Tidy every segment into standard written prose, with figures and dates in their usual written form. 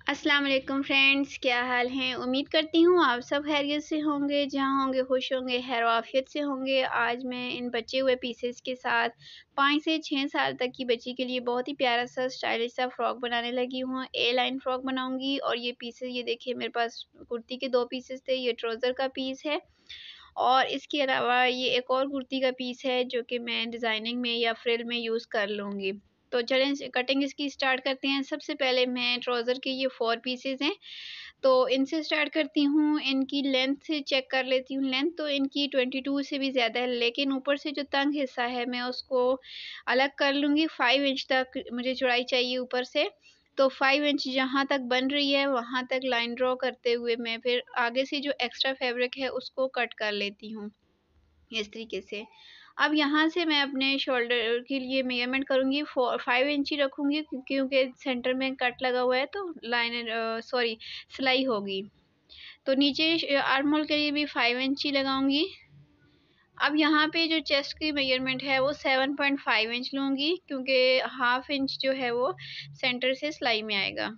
अस्सलाम वालेकुम फ्रेंड्स, क्या हाल हैं। उम्मीद करती हूँ आप सब खैरियत से होंगे, जहाँ होंगे खुश होंगे, खैर आफियत से होंगे। आज मैं इन बचे हुए पीसेस के साथ 5 से 6 साल तक की बच्ची के लिए बहुत ही प्यारा सा स्टाइलिश सा फ्रॉक बनाने लगी हूँ। ए लाइन फ्रॉक बनाऊंगी और ये पीसेस ये देखिए मेरे पास कुर्ती के 2 पीसेस थे, ये ट्राउज़र का पीस है और इसके अलावा ये एक और कुर्ती का पीस है जो कि मैं डिज़ाइनिंग में या फ्रिल में यूज़ कर लूँगी। तो चलें कटिंग इसकी स्टार्ट करते हैं। सबसे पहले मैं ट्राउज़र के ये 4 पीसेस हैं, तो इनसे स्टार्ट करती हूँ। इनकी लेंथ से चेक कर लेती हूँ। लेंथ तो इनकी 22 से भी ज़्यादा है, लेकिन ऊपर से जो तंग हिस्सा है मैं उसको अलग कर लूँगी। 5 इंच तक मुझे चौड़ाई चाहिए ऊपर से, तो 5 इंच जहाँ तक बन रही है वहाँ तक लाइन ड्रॉ करते हुए मैं फिर आगे से जो एक्स्ट्रा फैब्रिक है उसको कट कर लेती हूँ, इस तरीके से। अब यहाँ से मैं अपने शोल्डर के लिए मेजरमेंट करूँगी, 5 इंच ही रखूँगी क्योंकि सेंटर में कट लगा हुआ है तो सिलाई होगी। तो नीचे आर्म होल के लिए भी 5 इंच ही लगाऊँगी। अब यहाँ पे जो चेस्ट की मेजरमेंट है वो 7.5 इंच लूँगी क्योंकि हाफ इंच जो है वो सेंटर से सिलाई में आएगा।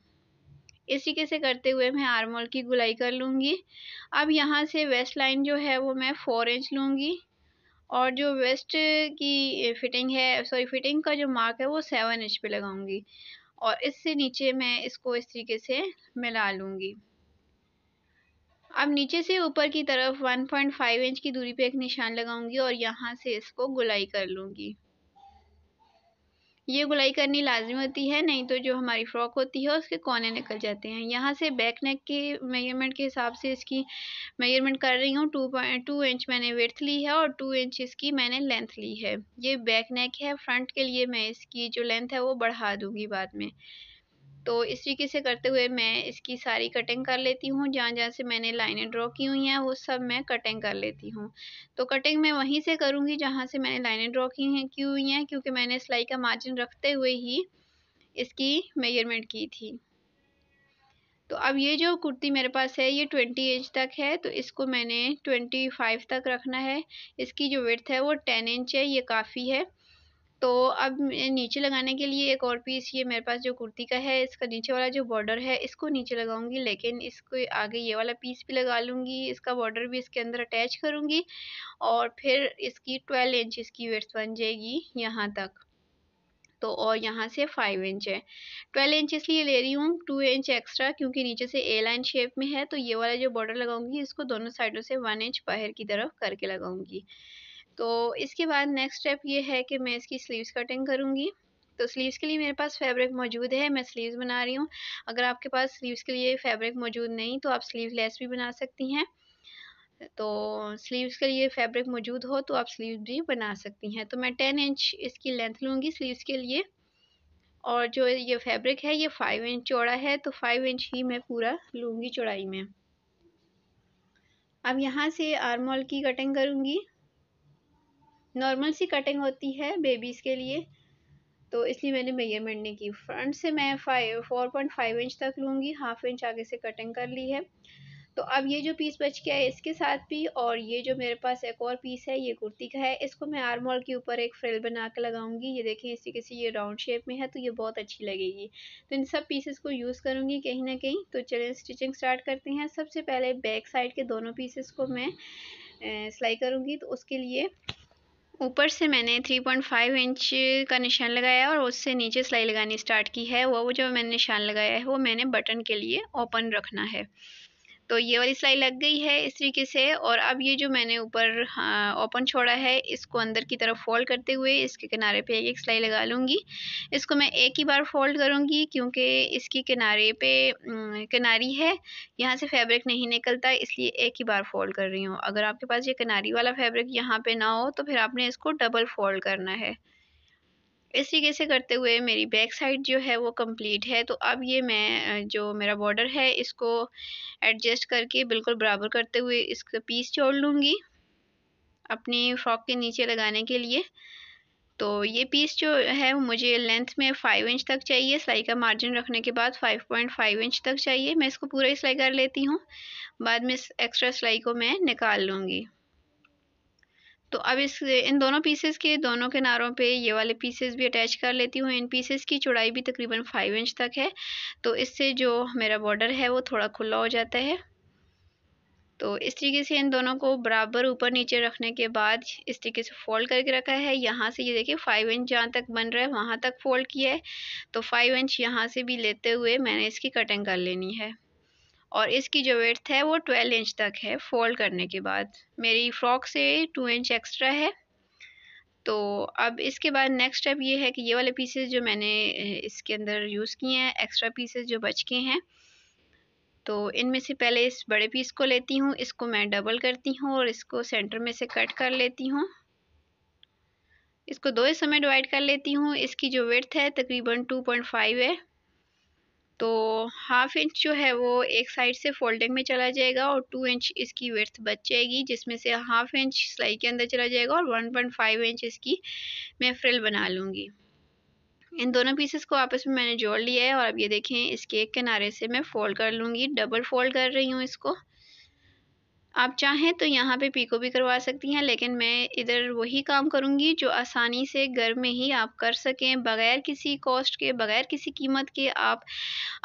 इस तरीके से करते हुए मैं आर्म होल की गुलाई कर लूँगी। अब यहाँ से वेस्ट लाइन जो है वो मैं 4 इंच लूँगी और जो वेस्ट की फिटिंग का जो मार्क है वो 7 इंच पे लगाऊंगी और इससे नीचे मैं इसको इस तरीके से मिला लूँगी। अब नीचे से ऊपर की तरफ 1.5 इंच की दूरी पे एक निशान लगाऊंगी और यहाँ से इसको गुलाई कर लूँगी। ये गुलाई करनी लाज़मी होती है, नहीं तो जो हमारी फ्रॉक होती है उसके कोने निकल जाते हैं। यहाँ से बैक नेक के मेजरमेंट के हिसाब से इसकी मेजरमेंट कर रही हूँ। 2 इंच मैंने विड्थ ली है और 2 इंच इसकी मैंने लेंथ ली है। ये बैक नेक है, फ्रंट के लिए मैं इसकी जो लेंथ है वो बढ़ा दूँगी बाद में। तो इस तरीके से करते हुए मैं इसकी सारी कटिंग कर लेती हूँ। जहाँ-जहाँ से मैंने लाइनें ड्रॉ की हुई हैं वो सब मैं कटिंग कर लेती हूँ। तो कटिंग मैं वहीं से करूँगी जहाँ से मैंने लाइनें ड्रॉ की हुई हैं क्योंकि मैंने सिलाई का मार्जिन रखते हुए ही इसकी मेजरमेंट की थी। तो अब ये जो कुर्ती मेरे पास है ये 20 इंच तक है, तो इसको मैंने 25 तक रखना है। इसकी जो विड्थ है वो 10 इंच है, ये काफ़ी है। तो अब नीचे लगाने के लिए एक और पीस ये मेरे पास जो कुर्ती का है, इसका नीचे वाला जो बॉर्डर है इसको नीचे लगाऊंगी, लेकिन इसको आगे ये वाला पीस भी लगा लूँगी, इसका बॉर्डर भी इसके अंदर अटैच करूँगी और फिर इसकी 12 इंच इसकी विड्थ बन जाएगी यहाँ तक। तो और यहाँ से 5 इंच है। 12 इंच इसलिए ले रही हूँ, 2 इंच एक्स्ट्रा क्योंकि नीचे से ए लाइन शेप में है, तो ये वाला जो बॉर्डर लगाऊंगी इसको दोनों साइडों से 1 इंच बाहर की तरफ करके लगाऊंगी। तो इसके बाद नेक्स्ट स्टेप ये है कि मैं इसकी स्लीव्स कटिंग करूँगी। तो स्लीव्स के लिए मेरे पास फैब्रिक मौजूद है, मैं स्लीव्स बना रही हूँ। अगर आपके पास स्लीव्स के लिए फैब्रिक मौजूद नहीं तो आप स्लीवलेस भी बना सकती हैं। तो स्लीव्स के लिए फैब्रिक मौजूद हो तो आप स्लीव्स भी बना सकती हैं। तो मैं 10 इंच इसकी लेंथ लूँगी स्लीव्स के लिए और जो ये फैब्रिक है ये 5 इंच चौड़ा है, तो 5 इंच ही मैं पूरा लूँगी चौड़ाई में। अब यहाँ से आर्म होल की कटिंग करूँगी। नॉर्मल सी कटिंग होती है बेबीज़ के लिए, तो इसलिए मैंने मेजरमेंट नहीं की। फ्रंट से मैं 4.5 इंच तक लूँगी, हाफ इंच आगे से कटिंग कर ली है। तो अब ये जो पीस बच गया है इसके साथ भी, और ये जो मेरे पास एक और पीस है ये कुर्ती का है, इसको मैं आर्म होल के ऊपर एक फ्रिल बना के लगाऊंगी। ये देखें इसी के से ये राउंड शेप में है तो ये बहुत अच्छी लगेगी। तो इन सब पीसेस को यूज़ करूँगी कहीं ना कहीं। तो चलिए स्टिचिंग स्टार्ट करते हैं। सबसे पहले बैक साइड के दोनों पीसेस को मैं सिलाई करूँगी, तो उसके लिए ऊपर से मैंने 3.5 इंच का निशान लगाया और उससे नीचे सिलाई लगानी स्टार्ट की है। वो जो मैंने निशान लगाया है वो मैंने बटन के लिए ओपन रखना है। तो ये वाली सिलाई लग गई है इस तरीके से। और अब ये जो मैंने ऊपर ओपन छोड़ा है इसको अंदर की तरफ फोल्ड करते हुए इसके किनारे पे एक सिलाई लगा लूँगी। इसको मैं एक ही बार फोल्ड करूँगी क्योंकि इसकी किनारे पे किनारी है, यहाँ से फैब्रिक नहीं निकलता, इसलिए एक ही बार फोल्ड कर रही हूँ। अगर आपके पास ये किनारी वाला फैब्रिक यहाँ पे ना हो तो फिर आपने इसको डबल फोल्ड करना है। इस तरीके से करते हुए मेरी बैक साइड जो है वो कंप्लीट है। तो अब ये मैं जो मेरा बॉर्डर है इसको एडजस्ट करके बिल्कुल बराबर करते हुए इसका पीस जोड़ लूँगी अपनी फ्रॉक के नीचे लगाने के लिए। तो ये पीस जो है मुझे लेंथ में 5 इंच तक चाहिए, सिलाई का मार्जिन रखने के बाद 5.5 इंच तक चाहिए। मैं इसको पूरा ही सिलाई कर लेती हूँ, बाद में एक्स्ट्रा सिलाई को मैं निकाल लूँगी। तो अब इन दोनों पीसेस के दोनों किनारों पे ये वाले पीसेस भी अटैच कर लेती हूँ। इन पीसेस की चौड़ाई भी तकरीबन 5 इंच तक है, तो इससे जो मेरा बॉर्डर है वो थोड़ा खुला हो जाता है। तो इस तरीके से इन दोनों को बराबर ऊपर नीचे रखने के बाद इस तरीके से फोल्ड करके रखा है। यहाँ से ये देखिए 5 इंच जहाँ तक बन रहा है वहाँ तक फोल्ड किया है, तो 5 इंच यहाँ से भी लेते हुए मैंने इसकी कटिंग कर लेनी है। और इसकी जो विड्थ है वो 12 इंच तक है फोल्ड करने के बाद। मेरी फ्रॉक से 2 इंच एक्स्ट्रा है। तो अब इसके बाद नेक्स्ट स्टेप ये है कि ये वाले पीसेस जो मैंने इसके अंदर यूज़ किए हैं, एक्स्ट्रा पीसेस जो बच के हैं, तो इनमें से पहले इस बड़े पीस को लेती हूँ, इसको मैं डबल करती हूँ और इसको सेंटर में से कट कर लेती हूँ। इसको दो हिस्सों में डिवाइड कर लेती हूँ। इसकी जो विड्थ है तकरीबन 2.5 है, तो हाफ इंच जो है वो एक साइड से फोल्डिंग में चला जाएगा और 2 इंच इसकी विड्थ बच जाएगी, जिसमें से हाफ इंच सिलाई के अंदर चला जाएगा और 1.5 इंच इसकी मैं फ्रिल बना लूँगी। इन दोनों पीसेस को आपस में मैंने जोड़ लिया है और अब ये देखें इसके एक किनारे से मैं फोल्ड कर लूँगी, डबल फोल्ड कर रही हूँ इसको। आप चाहें तो यहाँ पे पीको भी करवा सकती हैं, लेकिन मैं इधर वही काम करूँगी जो आसानी से घर में ही आप कर सकें, बगैर किसी कॉस्ट के, बगैर किसी कीमत के आप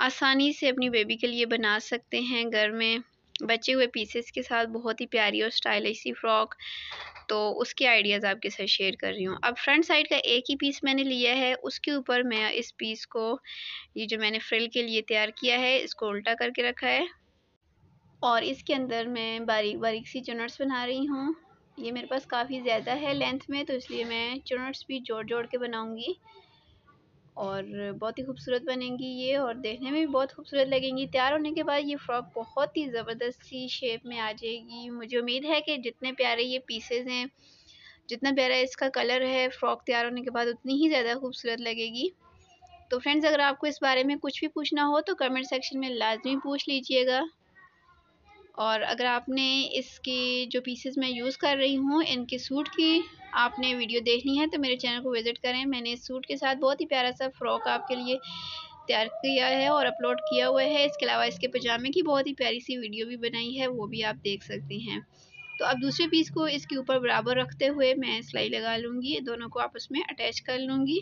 आसानी से अपनी बेबी के लिए बना सकते हैं घर में बचे हुए पीसेस के साथ बहुत ही प्यारी और स्टाइलिश सी फ्रॉक। तो उसके आइडियाज़ आपके साथ शेयर कर रही हूँ। अब फ्रंट साइड का एक ही पीस मैंने लिया है, उसके ऊपर मैं इस पीस को, ये जो मैंने फ्रिल के लिए तैयार किया है, इसको उल्टा करके रखा है और इसके अंदर मैं बारीक बारीक सी चुनट्स बना रही हूँ। ये मेरे पास काफ़ी ज़्यादा है लेंथ में, तो इसलिए मैं चुनट्स भी जोड़ जोड़ के बनाऊँगी और बहुत ही खूबसूरत बनेंगी ये और देखने में भी बहुत खूबसूरत लगेंगी। तैयार होने के बाद ये फ़्रॉक बहुत ही ज़बरदस्त सी शेप में आ जाएगी। मुझे उम्मीद है कि जितने प्यारे ये पीसेस हैं, जितना प्यारा इसका कलर है, फ़्रॉक तैयार होने के बाद उतनी ही ज़्यादा खूबसूरत लगेगी। तो फ्रेंड्स, अगर आपको इस बारे में कुछ भी पूछना हो तो कमेंट सेक्शन में लाजमी पूछ लीजिएगा। और अगर आपने इसकी जो पीसेस मैं यूज़ कर रही हूँ इनके सूट की आपने वीडियो देखनी है तो मेरे चैनल को विज़िट करें। मैंने इस सूट के साथ बहुत ही प्यारा सा फ़्रॉक आपके लिए तैयार किया है और अपलोड किया हुआ है। इसके अलावा इसके पजामे की बहुत ही प्यारी सी वीडियो भी बनाई है, वो भी आप देख सकते हैं। तो अब दूसरे पीस को इसके ऊपर बराबर रखते हुए मैं सिलाई लगा लूँगी, दोनों को आपस में अटैच कर लूँगी।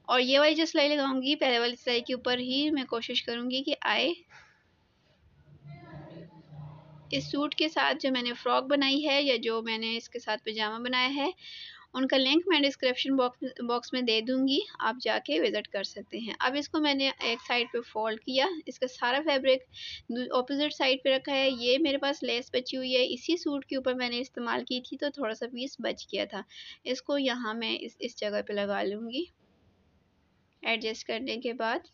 और ये वाली जो सिलाई लगाऊंगी पहले वाली सिलाई के ऊपर ही मैं कोशिश करूँगी कि आए। इस सूट के साथ जो मैंने फ़्रॉक बनाई है या जो मैंने इसके साथ पजामा बनाया है, उनका लिंक मैं डिस्क्रिप्शन बॉक्स में दे दूँगी, आप जाके विज़िट कर सकते हैं। अब इसको मैंने एक साइड पे फ़ोल्ड किया, इसका सारा फैब्रिक ऑपोजिट साइड पे रखा है। ये मेरे पास लेस बची हुई है, इसी सूट के ऊपर मैंने इस्तेमाल की थी तो थोड़ा सा पीस बच गया था। इसको यहाँ मैं इस जगह पे लगा लूँगी एडजस्ट करने के बाद।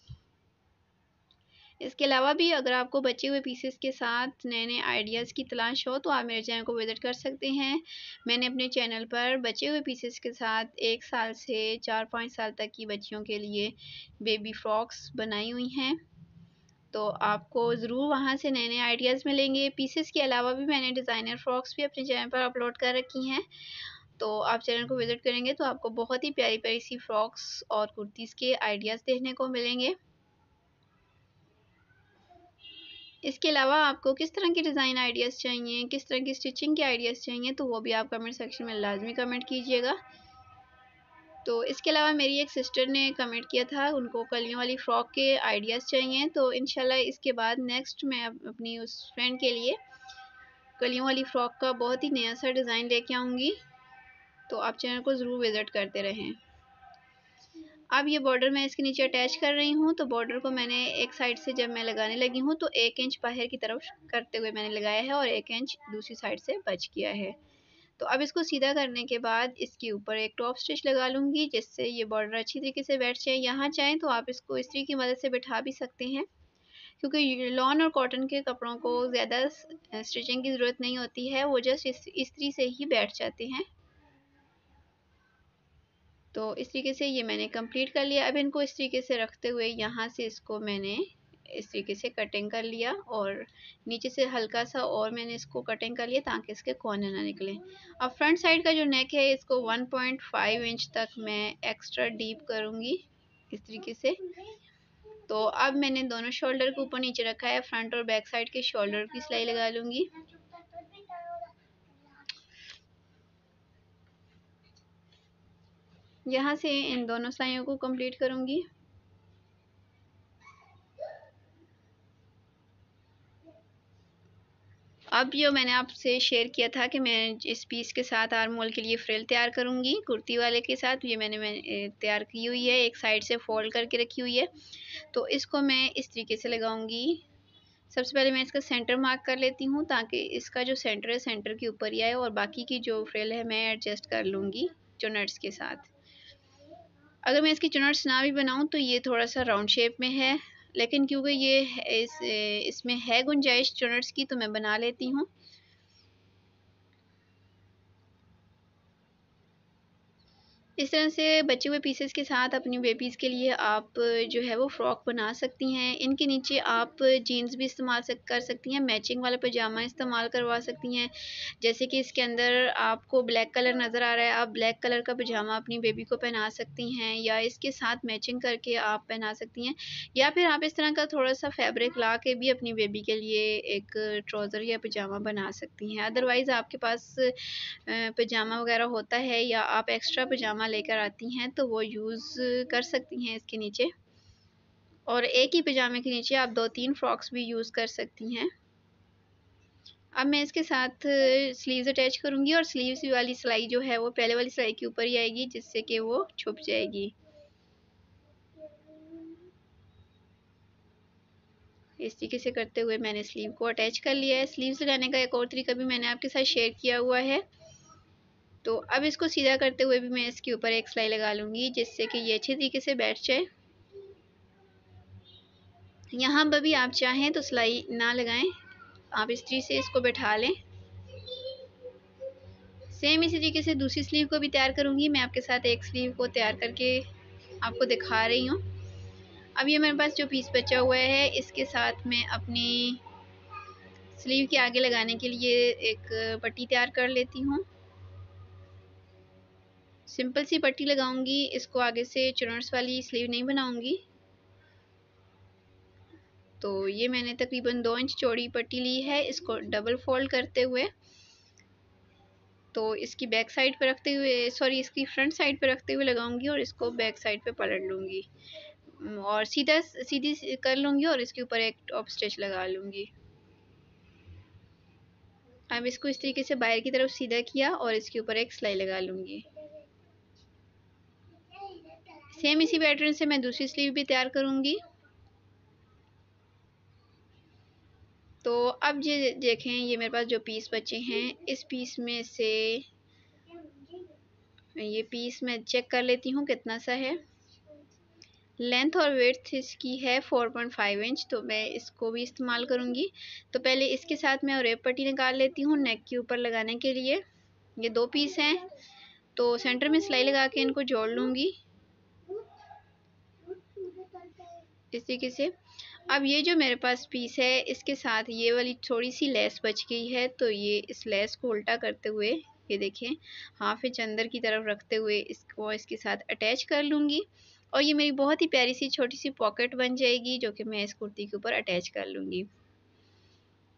इसके अलावा भी अगर आपको बचे हुए पीसेस के साथ नए नए आइडियाज़ की तलाश हो तो आप मेरे चैनल को विज़िट कर सकते हैं। मैंने अपने चैनल पर बचे हुए पीसेस के साथ 1 साल से 4-5 साल तक की बच्चियों के लिए बेबी फ्रॉक्स बनाई हुई हैं, तो आपको ज़रूर वहाँ से नए नए आइडियाज़ मिलेंगे। पीसेस के अलावा भी मैंने डिज़ाइनर फ्रॉक्स भी अपने चैनल पर अपलोड कर रखी हैं, तो आप चैनल को विज़िट करेंगे तो आपको बहुत ही प्यारी प्यारी सी फ्रॉक्स और कुर्तीज़ के आइडियाज़ देखने को मिलेंगे। इसके अलावा आपको किस तरह के डिज़ाइन आइडियाज़ चाहिए, किस तरह की स्टिचिंग के आइडियाज़ चाहिए, तो वो भी आप कमेंट सेक्शन में लाजमी कमेंट कीजिएगा। तो इसके अलावा मेरी एक सिस्टर ने कमेंट किया था, उनको कलियों वाली फ़्रॉक के आइडियाज़ चाहिए, तो इंशाल्लाह इसके बाद नेक्स्ट मैं अपनी उस फ्रेंड के लिए कलियों वाली फ़्रॉक का बहुत ही नया सा डिज़ाइन लेके आऊँगी, तो आप चैनल को ज़रूर विज़िट करते रहें। अब ये बॉर्डर मैं इसके नीचे अटैच कर रही हूँ, तो बॉर्डर को मैंने एक साइड से जब मैं लगाने लगी हूँ तो 1 इंच बाहर की तरफ करते हुए मैंने लगाया है और 1 इंच दूसरी साइड से बच गया है। तो अब इसको सीधा करने के बाद इसके ऊपर एक टॉप स्टिच लगा लूँगी, जिससे ये बॉर्डर अच्छी तरीके से बैठ जाए। यहाँ चाहें तो आप इसको इस्त्री की मदद से बिठा भी सकते हैं, क्योंकि लॉन और कॉटन के कपड़ों को ज़्यादा स्टिचिंग की ज़रूरत नहीं होती है, वो जस्ट इस्त्री से ही बैठ जाते हैं। तो इस तरीके से ये मैंने कंप्लीट कर लिया। अब इनको इस तरीके से रखते हुए यहाँ से इसको मैंने इस तरीके से कटिंग कर लिया और नीचे से हल्का सा और मैंने इसको कटिंग कर लिया ताकि इसके कोने ना निकले। अब फ्रंट साइड का जो नेक है इसको 1.5 इंच तक मैं एक्स्ट्रा डीप करूँगी इस तरीके से। तो अब मैंने दोनों शोल्डर को ऊपर नीचे रखा है, फ्रंट और बैक साइड के शोल्डर की सिलाई लगा लूँगी। यहाँ से इन दोनों सिलाइयों को कंप्लीट करूँगी। अब जो मैंने आपसे शेयर किया था कि मैं इस पीस के साथ आर्म होल के लिए फ्रिल तैयार करूँगी कुर्ती वाले के साथ, ये मैंने तैयार की हुई है, एक साइड से फोल्ड करके रखी हुई है। तो इसको मैं इस तरीके से लगाऊंगी। सबसे पहले मैं इसका सेंटर मार्क कर लेती हूँ ताकि इसका जो सेंटर है सेंटर के ऊपर ही आए, और बाकी की जो फ्रिल है मैं एडजस्ट कर लूँगी चुनट्स के साथ। अगर मैं इसकी चुनट्स ना भी बनाऊँ तो ये थोड़ा सा राउंड शेप में है, लेकिन क्योंकि ये इसमें है गुंजाइश चुनट्स की तो मैं बना लेती हूँ। इस तरह से बचे हुए पीसेस के साथ अपनी बेबीज़ के लिए आप जो है वो फ़्रॉक बना सकती हैं। इनके नीचे आप जीन्स भी इस्तेमाल कर सकती हैं, मैचिंग वाला पजामा इस्तेमाल करवा सकती हैं। जैसे कि इसके अंदर आपको ब्लैक कलर नज़र आ रहा है, आप ब्लैक कलर का पजामा अपनी बेबी को पहना सकती हैं, या इसके साथ मैचिंग करके आप पहना सकती हैं, या फिर आप इस तरह का थोड़ा सा फैब्रिक ला के भी अपनी बेबी के लिए एक ट्राउज़र या पजामा बना सकती हैं। अदरवाइज़ आपके पास पजामा वगैरह होता है या आप एक्स्ट्रा पजामा लेकर आती हैं तो वो यूज़ कर सकती हैं इसके नीचे, और एक ही पजामे के नीचे आप 2-3 फ्रॉक्स भी यूज़ कर सकती हैं। अब मैं इसके साथ स्लीव्स अटैच करूँगी, और स्लीव्स वाली सिलाई जो है वो पहले वाली सिलाई के ऊपर ही आएगी, जिससे कि वो छुप जाएगी। इस तरीके से करते हुए मैंने स्लीव को अटैच कर लिया है। स्लीव्स लगाने का एक और तरीका भी मैंने आपके साथ शेयर किया हुआ है। तो अब इसको सीधा करते हुए भी मैं इसके ऊपर एक सिलाई लगा लूँगी, जिससे कि ये अच्छे तरीके से बैठ जाए। यहाँ पर भी आप चाहें तो सिलाई ना लगाएं, आप इस तरीके से इसको बैठा लें। सेम इसी तरीके से दूसरी स्लीव को भी तैयार करूँगी। मैं आपके साथ एक स्लीव को तैयार करके आपको दिखा रही हूँ। अब ये मेरे पास जो पीस बचा हुआ है, इसके साथ मैं अपनी स्लीव के आगे लगाने के लिए एक पट्टी तैयार कर लेती हूँ। सिंपल सी पट्टी लगाऊंगी, इसको आगे से चुनर्स वाली स्लीव नहीं बनाऊंगी। तो ये मैंने तकरीबन 2 इंच चौड़ी पट्टी ली है, इसको डबल फोल्ड करते हुए तो इसकी बैक साइड पे रखते हुए, सॉरी इसकी फ्रंट साइड पे रखते हुए लगाऊंगी, और इसको बैक साइड पे पलट लूँगी और सीधी कर लूँगी, और इसके ऊपर एक टॉप स्टिच लगा लूँगी। अब इसको इस तरीके से बाहर की तरफ सीधा किया और इसके ऊपर एक सिलाई लगा लूँगी। सेम इसी पैटर्न से मैं दूसरी स्लीव भी तैयार करूँगी। तो अब ये देखें, ये मेरे पास जो पीस बचे हैं, इस पीस में से ये पीस मैं चेक कर लेती हूँ कितना सा है। लेंथ और विड्थ इसकी है 4.5 इंच, तो मैं इसको भी इस्तेमाल करूँगी। तो पहले इसके साथ मैं रेप पट्टी निकाल लेती हूँ नेक के ऊपर लगाने के लिए। ये 2 पीस हैं, तो सेंटर में सिलाई लगा के इनको जोड़ लूँगी इस तरीके से। अब ये जो मेरे पास पीस है, इसके साथ ये वाली थोड़ी सी लेस बच गई है, तो ये इस लेस को उल्टा करते हुए, ये देखें, हाफ इंच अंदर की तरफ रखते हुए इसको इसके साथ अटैच कर लूँगी, और ये मेरी बहुत ही प्यारी सी छोटी सी पॉकेट बन जाएगी, जो कि मैं इस कुर्ती के ऊपर अटैच कर लूँगी।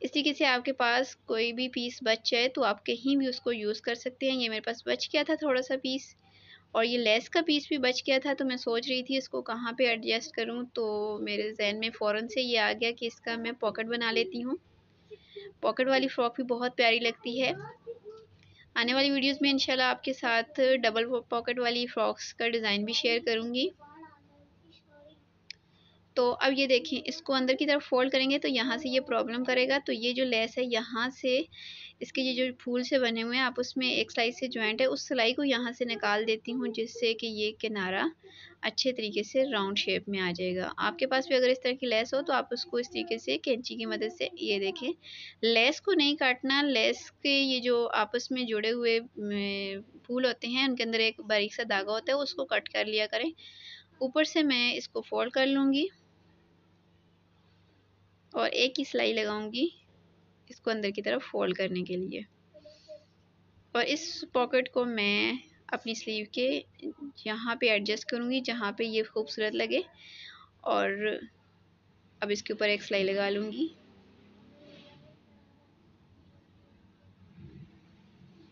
इस तरीके से आपके पास कोई भी पीस बच जाए तो आप कहीं भी उसको यूज़ कर सकते हैं। ये मेरे पास बच गया था थोड़ा सा पीस, और ये लेस का पीस भी बच गया था, तो मैं सोच रही थी इसको कहाँ पे एडजस्ट करूँ, तो मेरे जहन में फ़ौरन से ये आ गया कि इसका मैं पॉकेट बना लेती हूँ। पॉकेट वाली फ़्रॉक भी बहुत प्यारी लगती है। आने वाली वीडियोस में इंशाल्लाह आपके साथ डबल पॉकेट वाली फ़्रॉक्स का डिज़ाइन भी शेयर करूँगी। तो अब ये देखें, इसको अंदर की तरफ फोल्ड करेंगे तो यहाँ से ये प्रॉब्लम करेगा, तो ये जो लेस है यहाँ से इसके ये जो फूल से बने हुए हैं, आप उसमें एक सिलाई से जॉइंट है, उस सिलाई को यहाँ से निकाल देती हूँ, जिससे कि ये किनारा अच्छे तरीके से राउंड शेप में आ जाएगा। आपके पास भी अगर इस तरह की लेस हो तो आप उसको इस तरीके से कैंची की मदद से, ये देखें, लेस को नहीं काटना, लेस के ये जो आपस में जुड़े हुए फूल होते हैं उनके अंदर एक बारीक सा धागा होता है, उसको कट कर लिया करें। ऊपर से मैं इसको फोल्ड कर लूँगी और एक ही सिलाई लगाऊंगी इसको अंदर की तरफ फोल्ड करने के लिए, और इस पॉकेट को मैं अपनी स्लीव के यहाँ पे एडजस्ट करूँगी जहाँ पे ये खूबसूरत लगे, और अब इसके ऊपर एक सिलाई लगा लूँगी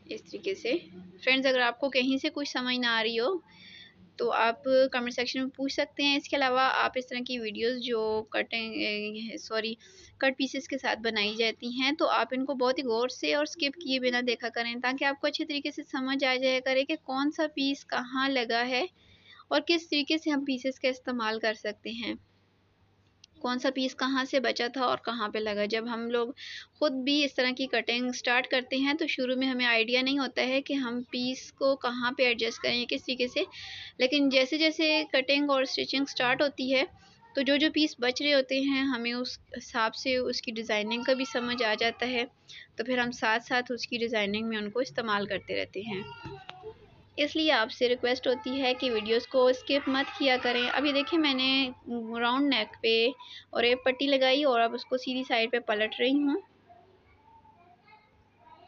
इस तरीके से। फ्रेंड्स, अगर आपको कहीं से कुछ समझ ना आ रही हो तो आप कमेंट सेक्शन में पूछ सकते हैं। इसके अलावा आप इस तरह की वीडियोस जो कट पीसेस के साथ बनाई जाती हैं, तो आप इनको बहुत ही गौर से और स्किप किए बिना देखा करें, ताकि आपको अच्छे तरीके से समझ आ जाया करे कि कौन सा पीस कहाँ लगा है और किस तरीके से हम पीसेस का इस्तेमाल कर सकते हैं, कौन सा पीस कहाँ से बचा था और कहाँ पे लगा। जब हम लोग खुद भी इस तरह की कटिंग स्टार्ट करते हैं तो शुरू में हमें आइडिया नहीं होता है कि हम पीस को कहाँ पे एडजस्ट करें, किस तरीके से। लेकिन जैसे जैसे कटिंग और स्टिचिंग स्टार्ट होती है तो जो जो पीस बच रहे होते हैं हमें उस हिसाब से उसकी डिज़ाइनिंग का भी समझ आ जाता है, तो फिर हम साथ साथ उसकी डिज़ाइनिंग में उनको इस्तेमाल करते रहते हैं। इसलिए आपसे रिक्वेस्ट होती है कि वीडियोस को स्किप मत किया करें। अभी देखिए मैंने राउंड नेक पे और एक पट्टी लगाई और अब उसको सीधी साइड पे पलट रही हूँ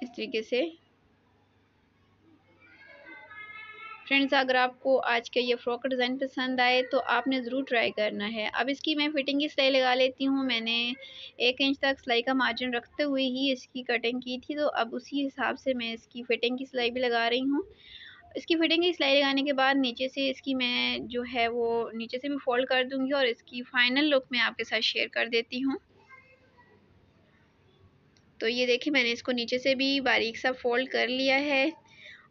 इस तरीके से। फ्रेंड्स, अगर आपको आज का ये फ्रॉक का डिज़ाइन पसंद आए तो आपने ज़रूर ट्राई करना है। अब इसकी मैं फिटिंग की सिलाई लगा लेती हूँ। मैंने 1 इंच तक सिलाई का मार्जिन रखते हुए ही इसकी कटिंग की थी, तो अब उसी हिसाब से मैं इसकी फिटिंग की सिलाई भी लगा रही हूँ। इसकी फिटिंग की सिलाई लगाने के बाद नीचे से इसकी मैं जो है वो नीचे से भी फोल्ड कर दूंगी और इसकी फाइनल लुक मैं आपके साथ शेयर कर देती हूँ। तो ये देखिए मैंने इसको नीचे से भी बारीक सा फोल्ड कर लिया है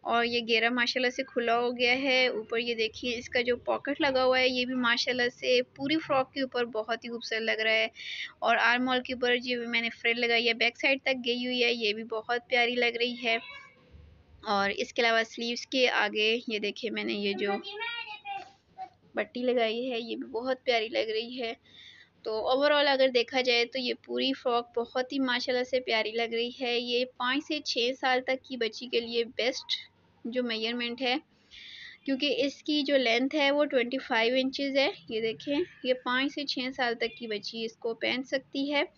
और ये घेरा माशाल्लाह से खुला हो गया है। ऊपर ये देखिए इसका जो पॉकेट लगा हुआ है ये भी माशाल्लाह से पूरी फ्रॉक के ऊपर बहुत ही खूबसूरत लग रहा है। और आर्म होल के ऊपर जो मैंने फ्रिल लगाई है बैक साइड तक गई हुई है, ये भी बहुत प्यारी लग रही है। और इसके अलावा स्लीव्स के आगे ये देखिए मैंने ये जो पट्टी लगाई है ये भी बहुत प्यारी लग रही है। तो ओवरऑल अगर देखा जाए तो ये पूरी फ्रॉक बहुत ही माशाल्लाह से प्यारी लग रही है। ये 5 से 6 साल तक की बच्ची के लिए बेस्ट जो मेजरमेंट है, क्योंकि इसकी जो लेंथ है वो 25 इंचेस है। ये देखें ये 5 से 6 साल तक की बच्ची इसको पहन सकती है।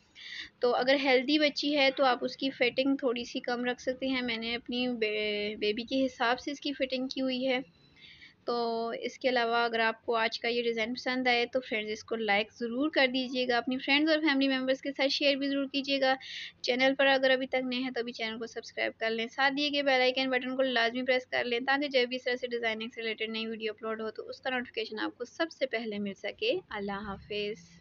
तो अगर हेल्दी बच्ची है तो आप उसकी फिटिंग थोड़ी सी कम रख सकते हैं। मैंने अपनी बेबी के हिसाब से इसकी फिटिंग की हुई है। तो इसके अलावा अगर आपको आज का ये डिज़ाइन पसंद आए तो फ्रेंड्स इसको लाइक ज़रूर कर दीजिएगा, अपनी फ्रेंड्स और फैमिली मेम्बर्स के साथ शेयर भी ज़रूर कीजिएगा। चैनल पर अगर अभी तक नए हैं तो अभी चैनल को सब्सक्राइब कर लें, साथ दिए गए बेल आइकन बटन को लाजमी प्रेस कर लें, ताकि जब भी इस तरह से डिज़ाइनिंग से रिलेटेड नई वीडियो अपलोड हो तो उसका नोटिफिकेशन आपको सबसे पहले मिल सके। अल्लाह हाफिज़।